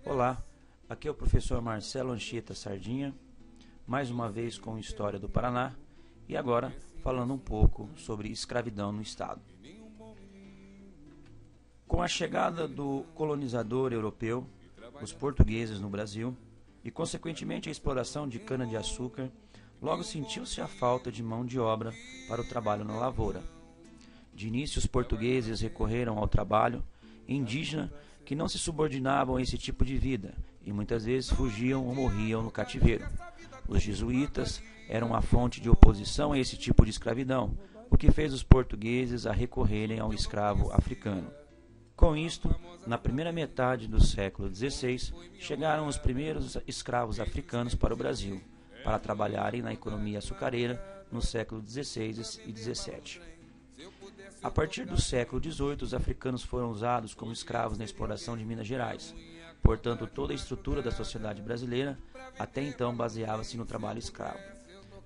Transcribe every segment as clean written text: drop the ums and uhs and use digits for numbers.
Olá, aqui é o professor Marcelo Anchieta Sardinha, mais uma vez com História do Paraná e agora falando um pouco sobre escravidão no estado. Com a chegada do colonizador europeu, os portugueses no Brasil e consequentemente a exploração de cana-de-açúcar, logo sentiu-se a falta de mão de obra para o trabalho na lavoura. De início, os portugueses recorreram ao trabalho indígena que não se subordinavam a esse tipo de vida e muitas vezes fugiam ou morriam no cativeiro. Os jesuítas eram a fonte de oposição a esse tipo de escravidão, o que fez os portugueses a recorrerem ao escravo africano. Com isto, na primeira metade do século XVI, chegaram os primeiros escravos africanos para o Brasil, para trabalharem na economia açucareira no século XVI e XVII. A partir do século XVIII, os africanos foram usados como escravos na exploração de Minas Gerais. Portanto, toda a estrutura da sociedade brasileira até então baseava-se no trabalho escravo.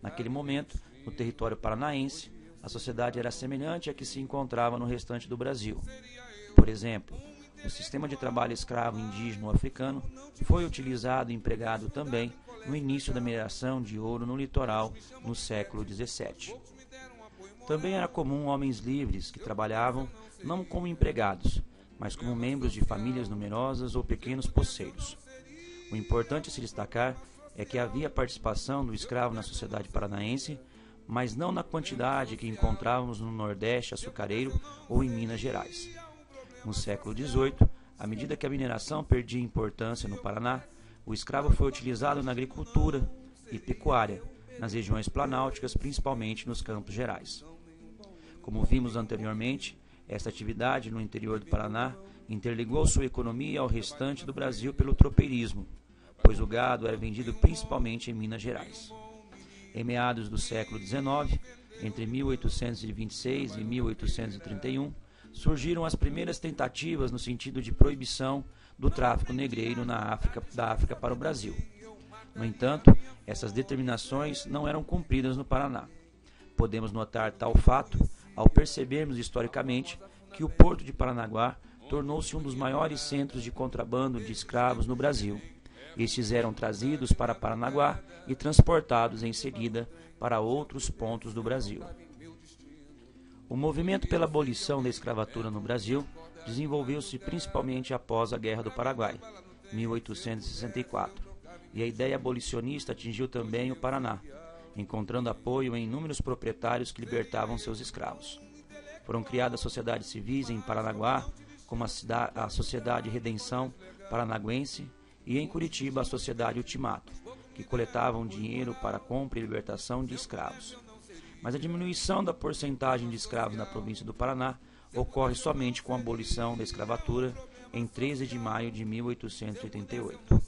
Naquele momento, no território paranaense, a sociedade era semelhante à que se encontrava no restante do Brasil. Por exemplo, o sistema de trabalho escravo indígena ou africano foi utilizado e empregado também no início da mineração de ouro no litoral no século XVII. Também era comum homens livres que trabalhavam não como empregados, mas como membros de famílias numerosas ou pequenos poceiros. O importante a se destacar é que havia participação do escravo na sociedade paranaense, mas não na quantidade que encontrávamos no Nordeste açucareiro ou em Minas Gerais. No século XVIII, à medida que a mineração perdia importância no Paraná, o escravo foi utilizado na agricultura e pecuária, nas regiões planálticas, principalmente nos Campos Gerais. Como vimos anteriormente, esta atividade no interior do Paraná interligou sua economia ao restante do Brasil pelo tropeirismo, pois o gado era vendido principalmente em Minas Gerais. Em meados do século XIX, entre 1826 e 1831, surgiram as primeiras tentativas no sentido de proibição do tráfico negreiro da África para o Brasil. No entanto, essas determinações não eram cumpridas no Paraná. Podemos notar tal fato ao percebermos historicamente que o Porto de Paranaguá tornou-se um dos maiores centros de contrabando de escravos no Brasil. Estes eram trazidos para Paranaguá e transportados em seguida para outros pontos do Brasil. O movimento pela abolição da escravatura no Brasil desenvolveu-se principalmente após a Guerra do Paraguai, 1864, e a ideia abolicionista atingiu também o Paraná, encontrando apoio em inúmeros proprietários que libertavam seus escravos. Foram criadas sociedades civis em Paranaguá, como a Sociedade Redenção Paranaguense, e em Curitiba a Sociedade Ultimato, que coletavam dinheiro para a compra e libertação de escravos. Mas a diminuição da porcentagem de escravos na província do Paraná ocorre somente com a abolição da escravatura em 13 de maio de 1888.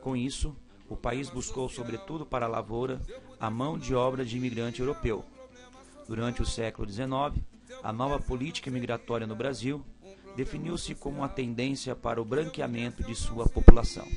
Com isso, o país buscou, sobretudo para a lavoura, a mão de obra de imigrante europeu. Durante o século XIX, a nova política migratória no Brasil definiu-se como uma tendência para o branqueamento de sua população.